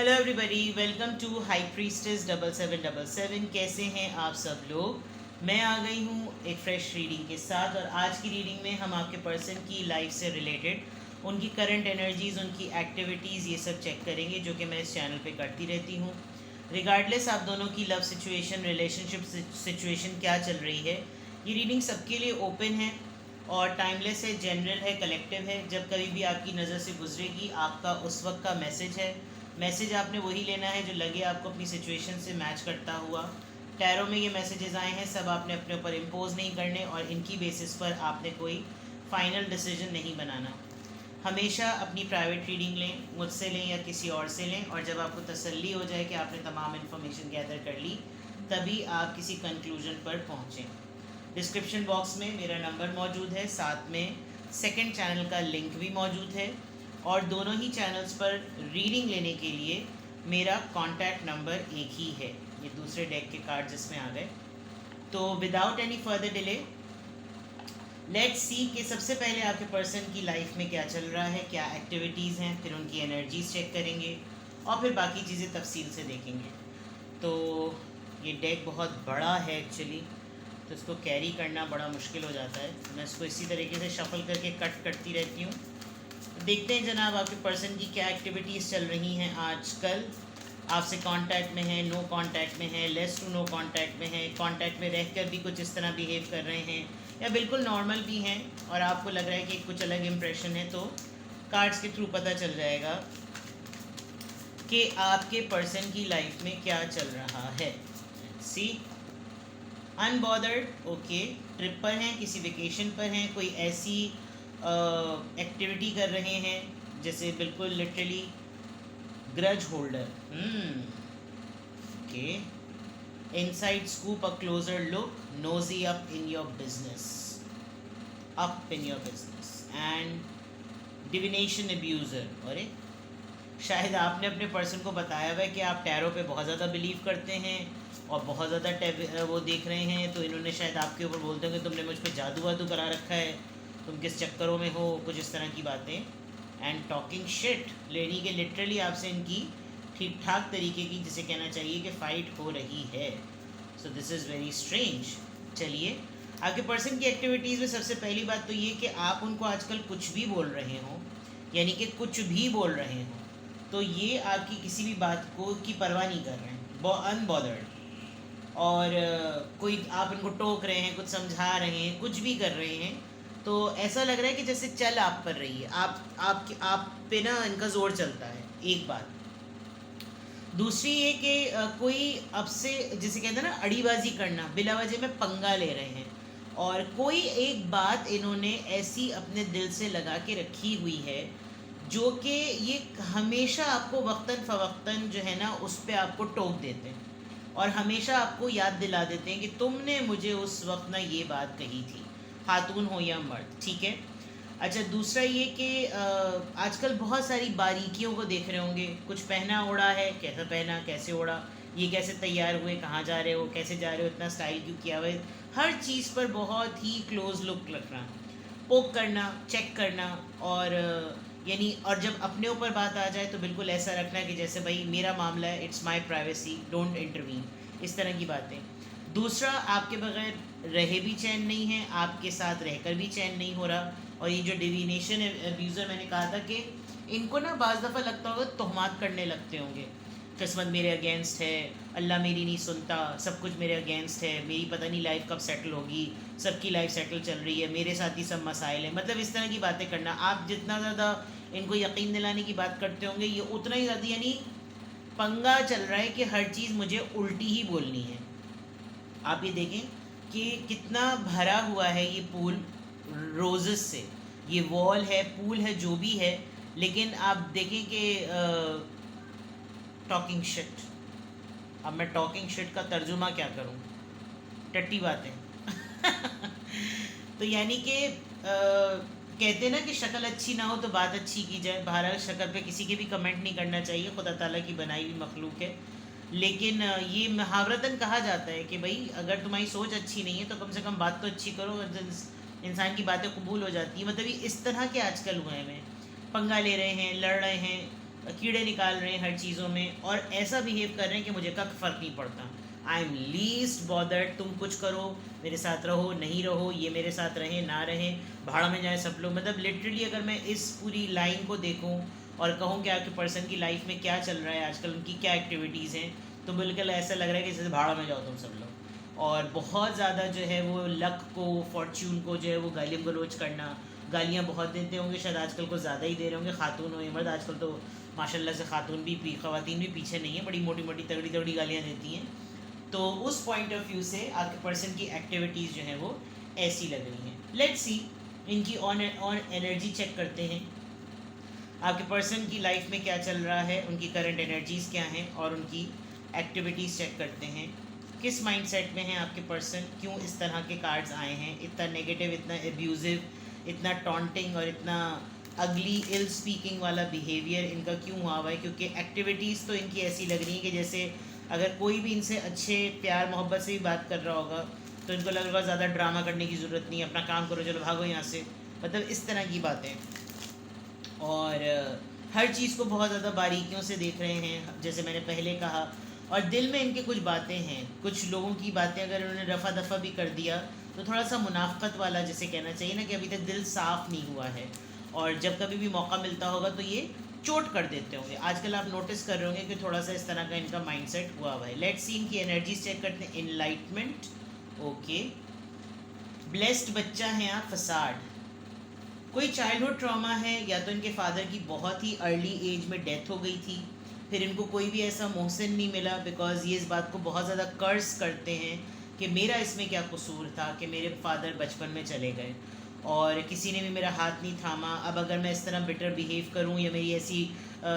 Hello everybody, welcome to high priestess 7777। कैसे हैं आप सब लोग। मैं आ गई हूँ एक फ्रेश रीडिंग के साथ, और आज की रीडिंग में हम आपके पर्सन की लाइफ से रिलेटेड उनकी करंट एनर्जीज़, उनकी एक्टिविटीज़, ये सब चेक करेंगे, जो कि मैं इस चैनल पे करती रहती हूँ। रिगार्डलेस आप दोनों की लव सिचुएशन, रिलेशनशिप सिचुएशन क्या चल रही है, ये रीडिंग सबके लिए ओपन है और टाइमलेस है, जनरल है, कलेक्टिव है। जब कभी भी आपकी नज़र से गुजरेगी, आपका उस वक्त का मैसेज है। मैसेज आपने वही लेना है जो लगे आपको अपनी सिचुएशन से मैच करता हुआ। टैरो में ये मैसेजेस आए हैं, सब आपने अपने ऊपर इम्पोज नहीं करने, और इनकी बेसिस पर आपने कोई फाइनल डिसीजन नहीं बनाना। हमेशा अपनी प्राइवेट रीडिंग लें, मुझसे लें या किसी और से लें, और जब आपको तसल्ली हो जाए कि आपने तमाम इन्फॉर्मेशन गैदर कर ली, तभी आप किसी कंक्लूजन पर पहुँचें। डिस्क्रिप्शन बॉक्स में मेरा नंबर मौजूद है, साथ में सेकंड चैनल का लिंक भी मौजूद है, और दोनों ही चैनल्स पर रीडिंग लेने के लिए मेरा कॉन्टैक्ट नंबर एक ही है। ये दूसरे डेक के कार्ड जिसमें आ गए। तो without any further delay, let's see कि सबसे पहले आपके पर्सन की लाइफ में क्या चल रहा है, क्या एक्टिविटीज़ हैं, फिर उनकी एनर्जीज चेक करेंगे, और फिर बाकी चीज़ें तफसील से देखेंगे। तो ये डेक बहुत बड़ा है एक्चुअली, तो इसको कैरी करना बड़ा मुश्किल हो जाता है। मैं इसको इसी तरीके से शफल करके कट करती रहती हूँ। देखते हैं जनाब आपके पर्सन की क्या एक्टिविटीज़ चल रही हैं आजकल। आपसे कांटेक्ट में है, नो कांटेक्ट में है, लेस टू नो कांटेक्ट में है, कांटेक्ट में रहकर भी कुछ इस तरह बिहेव कर रहे हैं, या बिल्कुल नॉर्मल भी हैं और आपको लग रहा है कि कुछ अलग इम्प्रेशन है। तो कार्ड्स के थ्रू पता चल जाएगा कि आपके पर्सन की लाइफ में क्या चल रहा है। सी अनबॉदर्ड, ओके, ट्रिप पर हैं, किसी वेकेशन पर हैं, कोई ऐसी एक्टिविटी कर रहे हैं जैसे बिल्कुल literally grudge holder. Okay, inside scoop, a closure look, nosy up in your business, up in your business, and divination abuser. अरे शायद आपने अपने पर्सन को बताया हुआ है कि आप टैरो पे बहुत ज़्यादा बिलीव करते हैं और बहुत ज़्यादा वो देख रहे हैं, तो इन्होंने शायद आपके ऊपर बोलते हैं कि तुमने मुझ पर जादू वादू करा रखा है, तुम किस चक्करों में हो, कुछ इस तरह की बातें। एंड टॉकिंग शिट, लेडी के लिटरली आपसे इनकी ठीक ठाक तरीके की, जिसे कहना चाहिए कि फ़ाइट हो रही है। So this is very strange. चलिए, आपके पर्सन की एक्टिविटीज़ में सबसे पहली बात तो ये कि आप उनको आजकल कुछ भी बोल रहे हों, यानी कि कुछ भी बोल रहे हों, तो ये आपकी किसी भी बात को की परवाह नहीं कर रहे हैं, अनबॉदर्ड। और कोई आप इनको टोक रहे हैं, कुछ समझा रहे हैं, कुछ भी कर रहे हैं, तो ऐसा लग रहा है कि जैसे चल आप पर रही है, आप पे ना इनका जोर चलता है। एक बात। दूसरी ये कि कोई अब से, जिसे कहते हैं ना, अड़ीबाजी करना, बिला वजह में पंगा ले रहे हैं, और कोई एक बात इन्होंने ऐसी अपने दिल से लगा के रखी हुई है जो कि ये हमेशा आपको वक्तन फ़वक्तन जो है ना उस पर आपको टोक देते हैं, और हमेशा आपको याद दिला देते हैं कि तुमने मुझे उस वक्त ना ये बात कही थी, खातून हो या मर्द, ठीक है। अच्छा, दूसरा ये कि आजकल बहुत सारी बारीकियों को देख रहे होंगे। कुछ पहना ओढ़ा है, कैसा पहना, कैसे ओढ़ा, ये कैसे तैयार हुए, कहाँ जा रहे हो, कैसे जा रहे हो, इतना स्टाइल क्यों किया हुआ है, हर चीज़ पर बहुत ही क्लोज लुक रखना, पोक करना, चेक करना, और यानी, और जब अपने ऊपर बात आ जाए तो बिल्कुल ऐसा रखना कि जैसे भाई मेरा मामला है, it's my privacy, don't intervene, इस तरह की बातें। दूसरा, आपके बगैर रहे भी चैन नहीं है, आपके साथ रहकर भी चैन नहीं हो रहा। और ये जो डिविनेशन अब्यूज़र, मैंने कहा था कि इनको ना बाज़ दफ़ा लगता होगा तोहमात करने लगते होंगे, किस्मत मेरे अगेंस्ट है, अल्लाह मेरी नहीं सुनता, सब कुछ मेरे अगेंस्ट है, मेरी पता नहीं लाइफ कब सेटल होगी, सबकी लाइफ सेटल चल रही है, मेरे साथ ही सब मसाइल हैं, मतलब इस तरह की बातें करना। आप जितना ज़्यादा इनको यकीन दिलाने की बात करते होंगे, ये उतना ही ज़्यादा, यानी पंगा चल रहा है कि हर चीज़ मुझे उल्टी ही बोलनी है। आप ये देखें कि कितना भरा हुआ है ये पूल रोज़ेस से, ये वॉल है, पूल है, जो भी है, लेकिन आप देखें कि टॉकिंग शिट। अब मैं टॉकिंग शिट का तर्जुमा क्या करूं, टट्टी बातें। तो यानी कि कहते हैं ना कि शक्ल अच्छी ना हो तो बात अच्छी की जाए। बहरहाल शक्ल पे किसी के भी कमेंट नहीं करना चाहिए, खुदा ताला की बनाई हुई मखलूक है। लेकिन ये मुहावरतन कहा जाता है कि भाई अगर तुम्हारी सोच अच्छी नहीं है तो कम से कम बात तो अच्छी करो, इंसान की बातें कबूल हो जाती है। मतलब ये इस तरह के आजकल हुए हैं, पंगा ले रहे हैं, लड़ रहे हैं, कीड़े निकाल रहे हैं हर चीज़ों में, और ऐसा बिहेव कर रहे हैं कि मुझे कख फ़र्क नहीं पड़ता, आई एम लीस्ट बॉदर्ड, तुम कुछ करो, मेरे साथ रहो नहीं रहो, ये मेरे साथ रहे ना रहे, भाड़ में जाए सब लोग। मतलब लिटरली अगर मैं इस पूरी लाइन को देखूं और कहूँ कि आपके पर्सन की लाइफ में क्या चल रहा है आजकल, उनकी क्या एक्टिविटीज़ हैं, तो बिल्कुल ऐसा लग रहा है कि जैसे भाड़ में जाओ तुम सब लोग। और बहुत ज़्यादा जो है वो लक को, फॉर्च्यून को जो है वो गालियाँ गलोच करना, गालियाँ बहुत देते होंगे, शायद आजकल को ज़्यादा ही दे रहे होंगे, खातून हो या मर्द, आजकल तो माशाल्लाह से खातून भी खवातीन भी पीछे नहीं है, बड़ी मोटी मोटी तगड़ी तगड़ी गालियाँ देती हैं। तो उस पॉइंट ऑफ व्यू से आपके पर्सन की एक्टिविटीज़ जो हैं वो ऐसी लग रही हैं। लेट्स सी इनकी ऑन एनर्जी चेक करते हैं, आपके पर्सन की लाइफ में क्या चल रहा है, उनकी करंट एनर्जीज़ क्या हैं, और उनकी एक्टिविटीज़ चेक करते हैं। किस माइंडसेट में है आपके पर्सन, क्यों इस तरह के कार्ड्स आए हैं, इतना नेगेटिव, इतना एब्यूजिव, इतना टॉन्टिंग और इतना अगली इल स्पीकिंग वाला बिहेवियर इनका क्यों हुआ हुआ है। क्योंकि एक्टिविटीज़ तो इनकी ऐसी लग रही है कि जैसे अगर कोई भी इनसे अच्छे प्यार मोहब्बत से भी बात कर रहा होगा तो इनको लग रहा ज़्यादा ड्रामा करने की ज़रूरत नहीं है, अपना काम करो, चलो भागो यहाँ से, मतलब इस तरह की बातें। और हर चीज़ को बहुत ज़्यादा बारीकियों से देख रहे हैं, जैसे मैंने पहले कहा। और दिल में इनके कुछ बातें हैं, कुछ लोगों की बातें अगर उन्होंने रफ़ा दफ़ा भी कर दिया तो थोड़ा सा मुनाफ़त वाला जैसे कहना चाहिए ना, कि अभी तक दिल साफ़ नहीं हुआ है, और जब कभी भी मौका मिलता होगा तो ये चोट कर देते होंगे। आजकल आप नोटिस कर रहे होंगे कि थोड़ा सा इस तरह का इनका माइंडसेट हुआ हुआ है। लेट्स सी इनकी एनर्जीज चेक करते हैं। इनलाइटमेंट, ओके, ब्लेस्ड बच्चा है आप, फसाड, कोई चाइल्डहुड ट्रॉमा है, या तो इनके फादर की बहुत ही अर्ली एज में डेथ हो गई थी, फिर इनको कोई भी ऐसा मोहसिन नहीं मिला, बिकॉज ये इस बात को बहुत ज़्यादा कर्स करते हैं कि मेरा इसमें क्या कसूर था कि मेरे फादर बचपन में चले गए और किसी ने भी मेरा हाथ नहीं थामा। अब अगर मैं इस तरह बिटर बिहेव करूं या मेरी ऐसी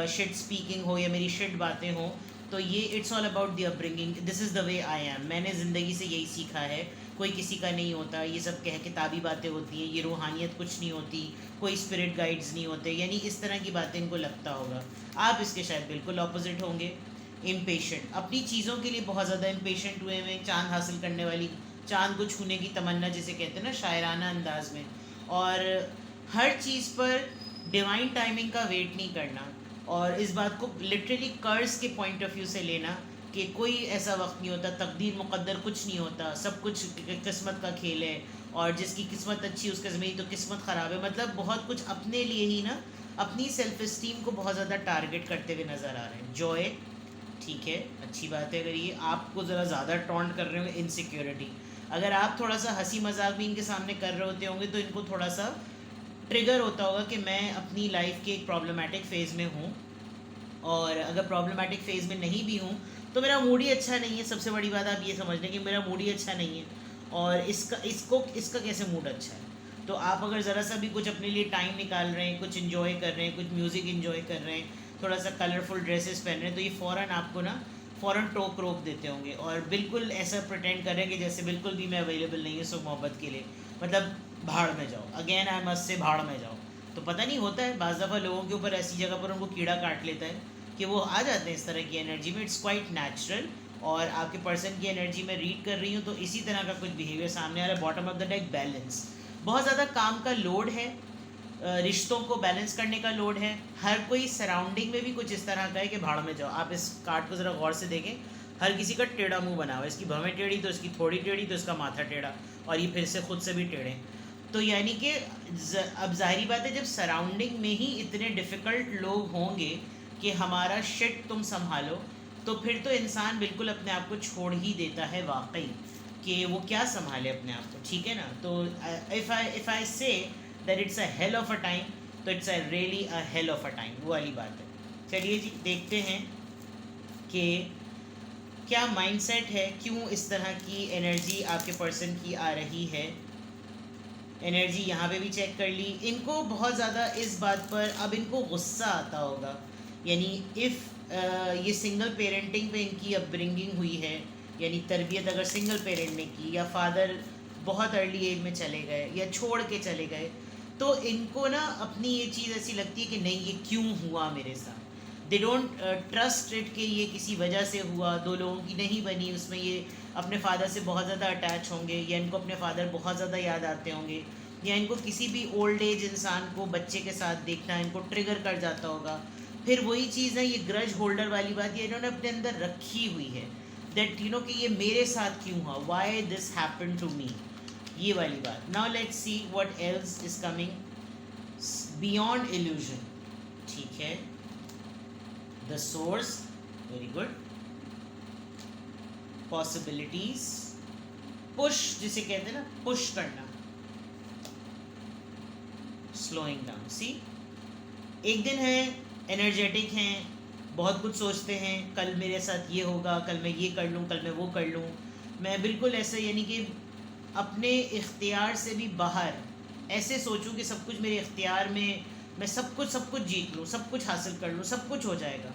शिट स्पीकिंग हो या मेरी शिट बातें हों, तो ये it's all about the upbringing, this is the way I am, मैंने ज़िंदगी से यही सीखा है, कोई किसी का नहीं होता, ये सब कह किताबी बातें होती हैं, ये रूहानियत कुछ नहीं होती, कोई स्पिरिट गाइड्स नहीं होते, यानी इस तरह की बातें इनको लगता होगा। आप इसके शायद बिल्कुल ऑपोजिट होंगे। इम्पेशेंट, अपनी चीज़ों के लिए बहुत ज़्यादा इम्पेशेंट हुए हुए, चांद हासिल करने वाली, चांद को छूने की तमन्ना जिसे कहते हैं ना शायराना अंदाज में, और हर चीज़ पर डिवाइन टाइमिंग का वेट नहीं करना, और इस बात को लिटरली कर्स के पॉइंट ऑफ व्यू से लेना कि कोई ऐसा वक्त नहीं होता, तकदीर मुकद्दर कुछ नहीं होता, सब कुछ किस्मत का खेल है, और जिसकी किस्मत अच्छी उसका ज़मीन तो किस्मत ख़राब है। मतलब बहुत कुछ अपने लिए ही ना, अपनी सेल्फ इस्टीम को बहुत ज़्यादा टारगेट करते हुए नज़र आ रहे हैं। जॉय, ठीक है, अच्छी बात है। अगर ये आपको ज़रा ज़्यादा टॉन्ट कर रहे होंगे, इनसिक्योरिटी, अगर आप थोड़ा सा हंसी मजाक भी इनके सामने कर रहे होते होंगे तो इनको थोड़ा सा ट्रिगर होता होगा कि मैं अपनी लाइफ के एक प्रॉब्लमेटिक फ़ेज़ में हूँ, और अगर प्रॉब्लमेटिक फ़ेज़ में नहीं भी हूँ तो मेरा मूड ही अच्छा नहीं है। सबसे बड़ी बात आप ये समझ लें कि मेरा मूड ही अच्छा नहीं है, और इसका कैसे मूड अच्छा है। तो आप अगर ज़रा सा भी कुछ अपने लिए टाइम निकाल रहे हैं, कुछ इन्जॉय कर रहे हैं, कुछ म्यूज़िक इन्जॉय कर रहे हैं, थोड़ा सा कलरफुल ड्रेसेस पहन रहे हैं, तो ये फ़ौरन आपको ना फ़ौरन टोक रोक देते होंगे, और बिल्कुल ऐसा प्रटेंड कर रहे हैं कि जैसे बिल्कुल भी मैं अवेलेबल नहीं हूँ सो मोहब्बत के लिए, मतलब भाड़ में जाओ, अगेन आई मस्ट से भाड़ में जाओ। तो पता नहीं होता है बाज़ दफ़ा लोगों के ऊपर ऐसी जगह पर उनको कीड़ा काट लेता है कि वो आ जाते हैं इस तरह की एनर्जी में, इट्स क्वाइट नेचुरल। और आपके पर्सन की एनर्जी में रीड कर रही हूँ तो इसी तरह का कुछ बिहेवियर सामने आ रहा है। Bottom of the deck, balance, बहुत ज़्यादा काम का लोड है, रिश्तों को बैलेंस करने का लोड है, हर कोई सराउंडिंग में भी कुछ इस तरह का है कि भाड़ में जाओ। आप इस कार्ड को ज़रा गौर से देखें, हर किसी का टेढ़ा मुंह बना हुआ है, इसकी भवें टेढ़ी तो इसकी थोड़ी टेढ़ी तो इसका माथा टेढ़ा, और ये फिर से खुद से भी टेढ़े। तो यानी कि अब ज़ाहिरी बात है, जब सराउंडिंग में ही इतने डिफ़िकल्ट लोग होंगे कि हमारा शिट तुम संभालो, तो फिर तो इंसान बिल्कुल अपने आप को छोड़ ही देता है वाकई, कि वो क्या संभाले अपने आप को, ठीक है ना। तो if I say that it's a hell of a time, तो it's a really a hell of a time, वो वाली बात है। चलिए जी, देखते हैं कि क्या माइंडसेट है, क्यों इस तरह की एनर्जी आपके पर्सन की आ रही है। एनर्जी यहाँ पे भी चेक कर ली। इनको बहुत ज़्यादा इस बात पर अब इनको गुस्सा आता होगा, यानी इफ़ ये सिंगल पेरेंटिंग पे इनकी अपब्रिंगिंग हुई है, यानी तरबियत अगर सिंगल पेरेंट ने की, या फादर बहुत अर्ली एज में चले गए या छोड़ के चले गए, तो इनको ना अपनी ये चीज़ ऐसी लगती है कि नहीं, ये क्यों हुआ मेरे साथ। दे डोंट ट्रस्ट इट कि ये किसी वजह से हुआ, दो लोगों की नहीं बनी उसमें, ये अपने फादर से बहुत ज़्यादा अटैच होंगे, या इनको अपने फादर बहुत ज़्यादा याद आते होंगे, या इनको किसी भी ओल्ड एज इंसान को बच्चे के साथ देखना इनको ट्रिगर कर जाता होगा। फिर वही चीज़ है, ये ग्रज होल्डर वाली बात ये इन्होंने अपने अंदर रखी हुई है, दैट यू नो कि ये मेरे साथ क्यों हुआ, why this happen to me, ये वाली बात. Now let's see what else is coming beyond illusion. ठीक है, the source, very good. Possibilities, push जिसे कहते हैं ना, पुश करना, स्लोइंग डाउन. सी, एक दिन है, एनर्जेटिक हैं, बहुत कुछ सोचते हैं, कल मेरे साथ ये होगा, कल मैं ये कर लूँ, कल मैं वो कर लूँ. मैं बिल्कुल ऐसे, यानी कि अपने इख्तियार से भी बाहर ऐसे सोचूं कि सब कुछ मेरे इख्तियार में, मैं सब कुछ जीत लूँ, सब कुछ हासिल कर लूँ, सब कुछ हो जाएगा.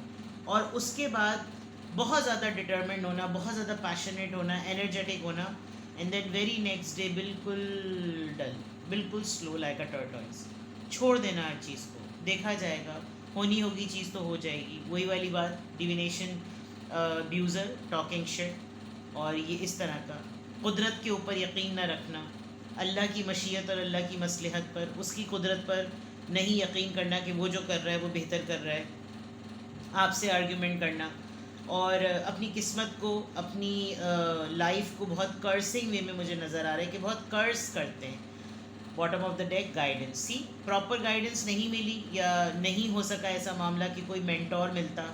और उसके बाद बहुत ज़्यादा डिटर्मिन्ड होना, बहुत ज़्यादा पैशनेट होना, एनर्जेटिक होना, and then very next day बिल्कुल डल, बिल्कुल स्लो लाइक अ टर्टल्स. छोड़ देना हर चीज़ को, देखा जाएगा, होनी होगी चीज़ तो हो जाएगी. वही वाली बात, डिविनेशन अब्यूज़र, टॉकिंग शिट, और ये इस तरह का. कुदरत के ऊपर यकीन न रखना, अल्लाह की मशीयत और अल्लाह की मसलहत पर, उसकी कुदरत पर नहीं यकीन करना कि वो जो कर रहा है वो बेहतर कर रहा है. आपसे आर्ग्यूमेंट करना, और अपनी किस्मत को, अपनी लाइफ को बहुत कर्सिंग वे में मुझे नज़र आ रहा है कि बहुत कर्स करते हैं. Bottom of the deck, guidance. See, proper guidance नहीं मिली, या नहीं हो सका ऐसा मामला कि कोई मेंटोर मिलता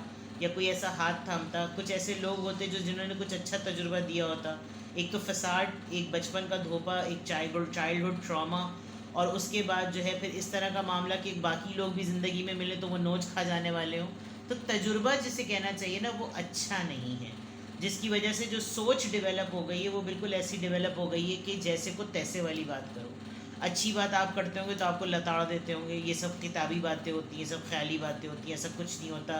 या कोई ऐसा हाथ थामता. कुछ ऐसे लोग होते जो जिन्होंने कुछ अच्छा तजुर्बा दिया होता. एक तो फसाड, एक बचपन का धोखा, एक चाइल्डहुड ट्रॉमा, और उसके बाद जो है फिर इस तरह का मामला कि बाकी लोग भी ज़िंदगी में मिले तो वो नोच खा जाने वाले हों. तो तजुर्बा जिसे कहना चाहिए ना, वो अच्छा नहीं है, जिसकी वजह से जो सोच डेवलप हो गई है वो बिल्कुल ऐसी डेवलप हो गई है कि जैसे को तैसे वाली बात करो. अच्छी बात आप करते होंगे तो आपको लताड़ देते होंगे, ये सब किताबी बातें होती हैं, सब ख्याली बातें होती हैं, ऐसा कुछ नहीं होता.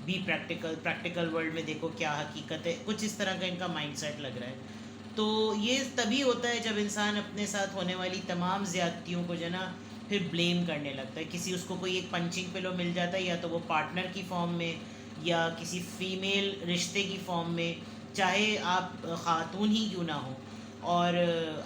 बी प्रैक्टिकल, प्रैक्टिकल वर्ल्ड में देखो क्या हकीकत है. कुछ इस तरह का इनका माइंडसेट लग रहा है. तो ये तभी होता है जब इंसान अपने साथ होने वाली तमाम ज़्यादतियों को जो है ना फिर ब्लेम करने लगता है. किसी उसको कोई एक पंचिंग पिलो मिल जाता है, या तो वो पार्टनर की फॉर्म में, या किसी फीमेल रिश्ते की फॉर्म में, चाहे आप ख़ातून ही क्यों ना हो, और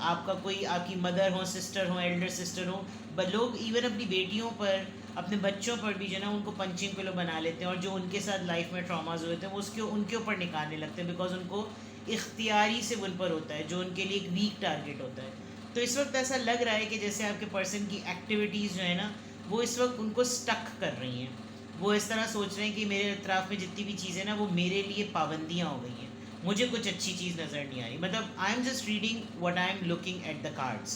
आपका कोई, आपकी मदर हो, सिस्टर हो, एल्डर सिस्टर हो, लोग इवन अपनी बेटियों पर, अपने बच्चों पर भी जो ना उनको पंचिंग पिलो बना लेते हैं, और जो उनके साथ लाइफ में ट्रॉमाज हुए थे वो उसके उनके ऊपर निकालने लगते हैं, बिकॉज उनको इख्तियारी से उन पर होता है, जो उनके लिए एक वीक टारगेट होता है. तो इस वक्त ऐसा लग रहा है कि जैसे आपके पर्सन की एक्टिविटीज़ जो है ना वो इस वक्त उनको स्टक कर रही हैं. वो इस तरह सोच रहे हैं कि मेरे अतराफ़ में जितनी भी चीज़ें ना वो मेरे लिए पाबंदियाँ हो गई हैं, मुझे कुछ अच्छी चीज़ नज़र नहीं आ रही. मतलब I am just reading what I am looking at the cards.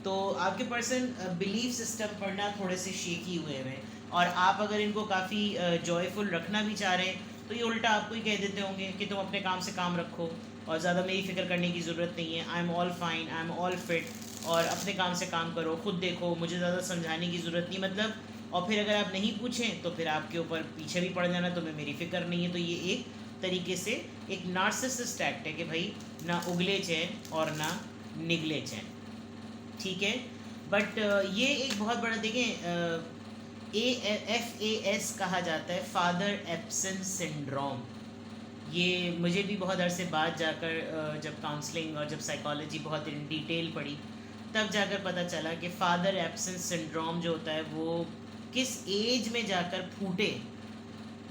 तो आपके पर्सन बिलीफ सिस्टम पर ना थोड़े से शेकी हुए हैं, और आप अगर इनको काफ़ी जॉयफुल रखना भी चाह रहे हैं तो ये उल्टा आपको ही कह देते होंगे कि तुम अपने काम से काम रखो, और ज़्यादा मेरी फ़िक्र करने की ज़रूरत नहीं है, I am all fine, I am all fit, और अपने काम से काम करो, खुद देखो, मुझे ज़्यादा समझाने की ज़रूरत नहीं. मतलब, और फिर अगर आप नहीं पूछें तो फिर आपके ऊपर पीछे भी पड़ जाना, तुम्हें मेरी फ़िक्र नहीं है. तो ये एक तरीके से एक नार्सिसिस्ट एक्ट है कि भाई ना उगले चैन और ना निगले चैन. ठीक है, बट ये एक बहुत बड़ा, देखें, FAS कहा जाता है, फादर एब्सेंस सिंड्रोम. ये मुझे भी बहुत अरसे बाद जाकर जब काउंसलिंग और जब साइकोलॉजी बहुत इन डिटेल पढ़ी तब जाकर पता चला कि फादर एब्सेंस सिंड्रोम जो होता है वो किस एज में जाकर फूटे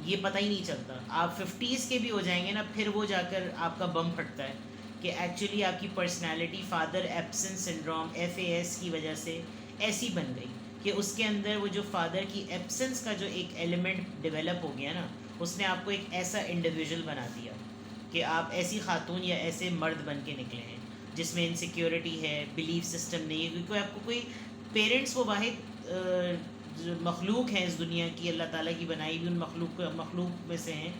ये पता ही नहीं चलता. आप 50s के भी हो जाएंगे ना, फिर वो जाकर आपका बम फटता है कि एक्चुअली आपकी personality father absence syndrome FAS की वजह से ऐसी बन गई कि उसके अंदर वो जो फादर की एब्सेंस का जो एक एलिमेंट डेवलप हो गया ना, उसने आपको एक ऐसा इंडिविजुअल बना दिया कि आप ऐसी खातून या ऐसे मर्द बन के निकले हैं जिसमें इनसिक्योरिटी है, बिलीफ सिस्टम नहीं है, क्योंकि आपको कोई पेरेंट्स वो वाहिद जो मखलूक हैं इस दुनिया की, अल्लाह ताला की बनाई हुई उन मखलूक में से हैं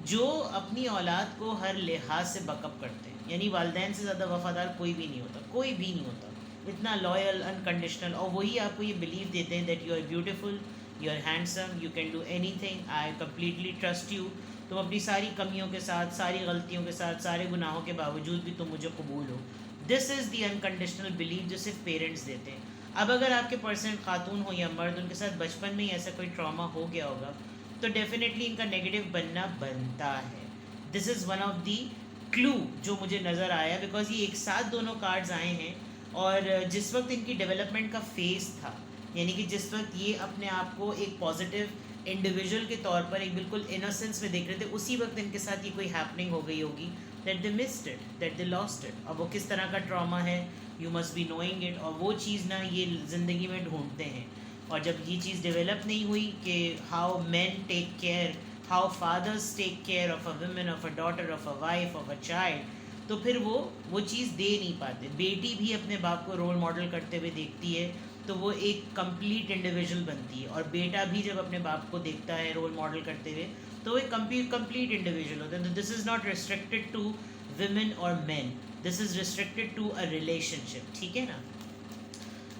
जो अपनी औलाद को हर लिहाज से बकअप करते हैं. यानी वालिदैन से ज़्यादा वफ़ादार कोई भी नहीं होता, कोई भी नहीं होता, इतना लॉयल, अनकंडीशनल, और वही आपको ये बिलीव देते हैं that you are beautiful, you are handsome, you can do anything, I completely trust you. तुम अपनी सारी कमियों के साथ, सारी गलतियों के साथ, सारे गुनाहों के बावजूद भी तुम मुझे कबूल हो. This is the unconditional believe जो सिर्फ पेरेंट्स देते हैं. अब अगर आपके पर्सन खातून हो या मर्द, उनके साथ बचपन में ही ऐसा कोई ट्रॉमा हो गया होगा तो डेफिनेटली इनका नेगेटिव बनना बनता है. This is one of the clue जो मुझे नज़र आया, बिकॉज ये एक साथ दोनों कार्ड्स आए हैं, और जिस वक्त इनकी डेवलपमेंट का फेज़ था, यानी कि जिस वक्त ये अपने आप को एक पॉजिटिव इंडिविजुअल के तौर पर एक बिल्कुल इनोसेंस में देख रहे थे, उसी वक्त इनके साथ ये कोई हैपनिंग हो गई होगी that they missed it, that they lost it. अब वो किस तरह का ट्रॉमा है, you must be knowing it. और वो चीज़ ना ये ज़िंदगी में ढूंढते हैं. और जब ये चीज़ डेवलप नहीं हुई कि how man take care, how fathers take care of a women, of a daughter, of a wife, of a child, तो फिर वो चीज़ दे नहीं पाते. बेटी भी अपने बाप को रोल मॉडल करते हुए देखती है तो वो एक कंप्लीट इंडिविजुअल बनती है. और बेटा भी जब अपने बाप को देखता है रोल मॉडल करते हुए तो वो एक कंप्लीट इंडिविजुअल होता है. तो this is not restricted to women और man, this is restricted to a relationship. ठीक है ना.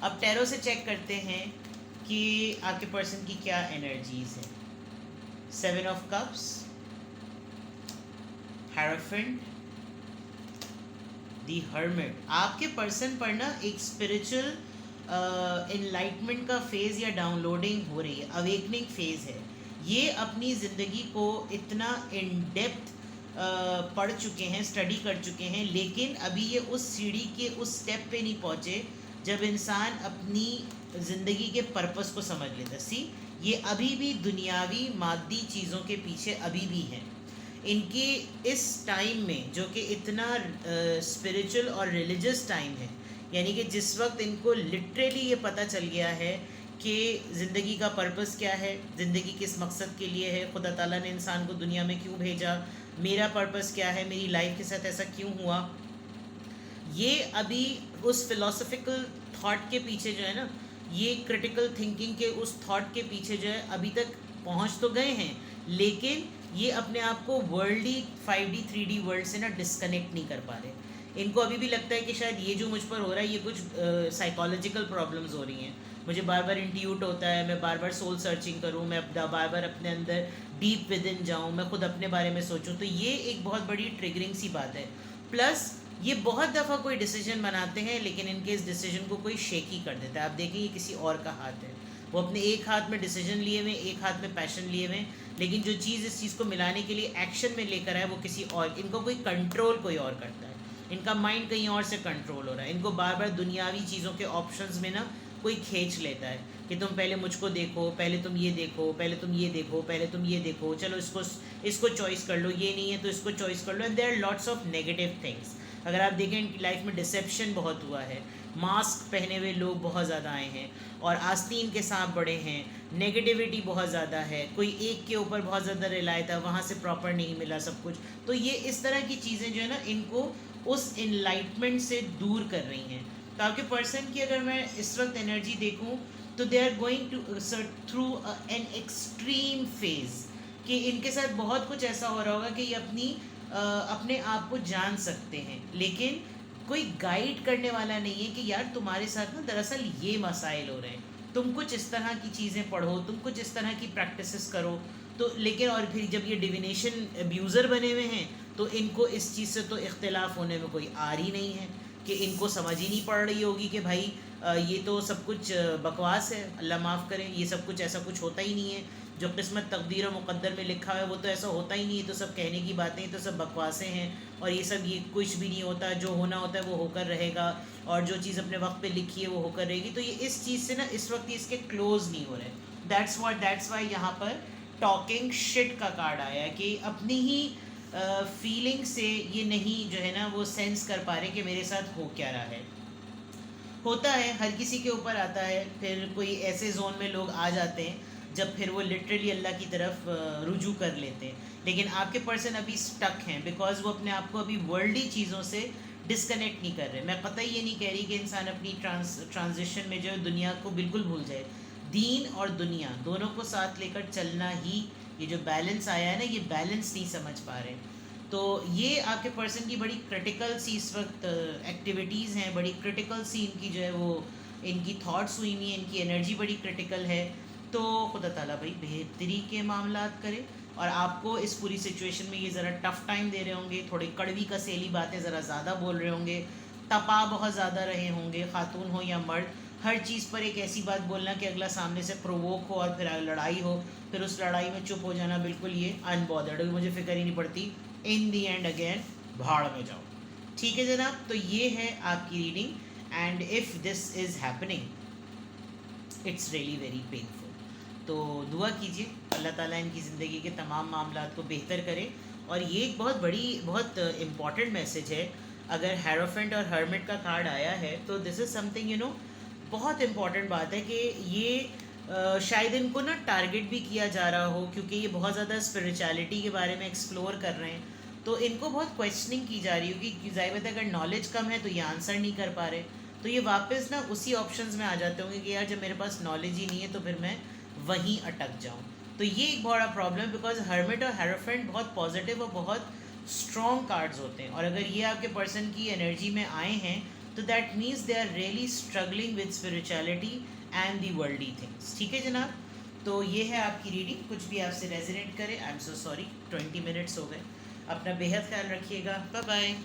अब टैरो से चेक करते हैं कि आपके पर्सन की क्या एनर्जीज हैं. 7 of cups, hierophant, the hermit. आपके पर्सन पर ना एक स्पिरिचुअल इनलाइटमेंट का फेज़ या डाउनलोडिंग हो रही है, अवेकनिंग फेज़ है. ये अपनी ज़िंदगी को इतना इन डेप्थ पढ़ चुके हैं, स्टडी कर चुके हैं, लेकिन अभी ये उस सीढ़ी के उस स्टेप पे नहीं पहुँचे जब इंसान अपनी ज़िंदगी के पर्पस को समझ लेता. सी, ये अभी भी दुनियावी मादी चीज़ों के पीछे अभी भी हैं. इनके इस टाइम में जो कि इतना स्पिरिचुअल और रिलीजियस टाइम है, यानी कि जिस वक्त इनको लिटरली ये पता चल गया है कि ज़िंदगी का पर्पस क्या है, ज़िंदगी किस मकसद के लिए है, खुदा ताला ने इंसान को दुनिया में क्यों भेजा, मेरा पर्पस क्या है, मेरी लाइफ के साथ ऐसा क्यों हुआ. ये अभी उस फिलोसफिकल थॉट के पीछे जो है ना, ये क्रिटिकल थिंकिंग के उस थॉट के पीछे जो है अभी तक पहुंच तो गए हैं, लेकिन ये अपने आप को वर्ल्डली 5D 3D वर्ल्ड से ना डिस्कनेक्ट नहीं कर पा रहे. इनको अभी भी लगता है कि शायद ये जो मुझ पर हो रहा है ये कुछ साइकोलॉजिकल प्रॉब्लम्स हो रही हैं, मुझे बार बार इंट्यूट होता है, मैं बार बार सोल सर्चिंग करूँ, मैं बार बार अपने अंदर डीप विद इन जाऊँ, मैं खुद अपने बारे में सोचूं. तो ये एक बहुत बड़ी ट्रिगरिंग सी बात है. प्लस ये बहुत दफ़ा कोई डिसीजन बनाते हैं लेकिन इनके इस डिसीजन को कोई शेक ही कर देता है. आप देखें ये किसी और का हाथ है, वो अपने एक हाथ में डिसीजन लिए हुए, एक हाथ में पैशन लिए हुए, लेकिन जो चीज़ इस चीज़ को मिलाने के लिए एक्शन में लेकर आए वो किसी और, इनको कोई कंट्रोल कोई और करता है. इनका माइंड कहीं और से कंट्रोल हो रहा है. इनको बार बार दुनियावी चीज़ों के ऑप्शंस में ना कोई खींच लेता है कि तुम पहले मुझको देखो, पहले तुम ये देखो, पहले तुम ये देखो, पहले तुम ये देखो, चलो इसको चॉइस कर लो, ये नहीं है तो इसको चॉइस कर लो. And there are lots of negative things. अगर आप देखें इनकी लाइफ में डिसेप्शन बहुत हुआ है, मास्क पहने हुए लोग बहुत ज़्यादा आए हैं और आस्तीन के सांप बड़े हैं, नेगेटिविटी बहुत ज़्यादा है, कोई एक के ऊपर बहुत ज़्यादा रिलाय था, वहाँ से प्रॉपर नहीं मिला सब कुछ. तो ये इस तरह की चीज़ें जो है ना इनको उस इनलाइटमेंट से दूर कर रही हैं. तो आपके पर्सन की अगर मैं इस वक्त एनर्जी देखूं तो they are going to through an extreme phase, कि इनके साथ बहुत कुछ ऐसा हो रहा होगा कि ये अपने आप को जान सकते हैं, लेकिन कोई गाइड करने वाला नहीं है कि यार तुम्हारे साथ ना दरअसल ये मसाइल हो रहे हैं, तुम कुछ इस तरह की चीज़ें पढ़ो, तुम कुछ इस तरह की प्रैक्टिसेस करो. तो लेकिन और फिर जब ये डिविनेशन अब्यूज़र बने हुए हैं तो इनको इस चीज़ से तो इख्तिलाफ़ होने में कोई आर ही नहीं है, कि इनको समझ ही नहीं पड़ रही होगी कि भाई ये तो सब कुछ बकवास है, अल्लाह माफ़ करे, ये सब कुछ ऐसा कुछ होता ही नहीं है, जो किस्मत तकदीर और मुक़द्दर में लिखा है वो तो ऐसा होता ही नहीं है, तो सब कहने की बातें, तो सब बकवासें हैं, और ये सब ये कुछ भी नहीं होता, जो होना होता है वो होकर रहेगा, और जो चीज़ अपने वक्त पे लिखी है वो होकर रहेगी. तो ये इस चीज़ से ना इस वक्त इसके क्लोज नहीं हो रहे. दैट्स वाई यहाँ पर टॉकिंग शिट का कार्ड आया, कि अपनी ही फीलिंग से ये नहीं जो है ना वो सेंस कर पा रहे कि मेरे साथ हो क्या रहा है. होता है, हर किसी के ऊपर आता है, फिर कोई ऐसे जोन में लोग आ जाते हैं जब फिर वो लिटरली अल्लाह की तरफ रुजू कर लेते हैं. लेकिन आपके पर्सन अभी स्टक हैं बिकॉज वो अपने आप को अभी वर्ल्डली चीज़ों से डिस्कनेक्ट नहीं कर रहे. मैं कतई ये नहीं कह रही कि इंसान अपनी ट्रांजिशन में जो है दुनिया को बिल्कुल भूल जाए. दीन और दुनिया दोनों को साथ लेकर चलना ही, ये जो बैलेंस आया है ना, ये बैलेंस नहीं समझ पा रहे. तो ये आपके पर्सन की बड़ी क्रिटिकल सी इस वक्त एक्टिविटीज़ हैं, बड़ी क्रिटिकल सी इनकी जो है वो इनकी थॉट्स हुई हुई हैं, इनकी एनर्जी बड़ी क्रिटिकल है. तो खुदा ताला भाई बेहतरी के मामलात करे, और आपको इस पूरी सिचुएशन में ये ज़रा टफ़ टाइम दे रहे होंगे, थोड़ी कड़वी कसेली बातें ज़रा ज़्यादा बोल रहे होंगे, तपा बहुत ज़्यादा रहे होंगे, खातून हो या मर्द, हर चीज़ पर एक ऐसी बात बोलना कि अगला सामने से प्रोवोक हो और फिर लड़ाई हो, फिर उस लड़ाई में चुप हो जाना, बिल्कुल ये अनबॉदर्ड, मुझे फ़िक्र ही नहीं पड़ती, इन दी एंड अगेन भाड़ में जाओ. ठीक है जनाब, तो ये है आपकी reading, and if this is happening it's really very painful. तो दुआ कीजिए अल्लाह ताला इनकी ज़िंदगी के तमाम मामलात को बेहतर करे। और ये एक बहुत इम्पॉर्टेंट मैसेज है। अगर हेरोफेंट और हर्मिट का कार्ड आया है तो दिस इज़ समथिंग बहुत इम्पॉर्टेंट बात है कि ये शायद इनको ना टारगेट भी किया जा रहा हो, क्योंकि ये बहुत ज़्यादा स्पिरिचुअलिटी के बारे में एक्सप्लोर कर रहे हैं। तो इनको बहुत क्वेश्चनिंग की जा रही होगी कि ज़ाहिर अगर नॉलेज कम है तो ये आंसर नहीं कर पा रहे, तो ये वापस ना उसी ऑप्शंस में आ जाते होंगे कि यार जब मेरे पास नॉलेज ही नहीं है तो फिर मैं वहीं अटक जाऊँ। तो ये एक बड़ा प्रॉब्लम, बिकॉज हर्मिट और हेरोफेंट बहुत पॉजिटिव और बहुत स्ट्रॉन्ग कार्ड्स होते हैं, और अगर ये आपके पर्सन की एनर्जी में आए हैं तो that means they are really struggling with spirituality and the worldly things. ठीक है जनाब, तो ये है आपकी रीडिंग। कुछ भी आपसे रेजोनेट करे, I am so sorry, 20 minutes हो गए। अपना बेहद ख्याल रखिएगा, बाय बाय।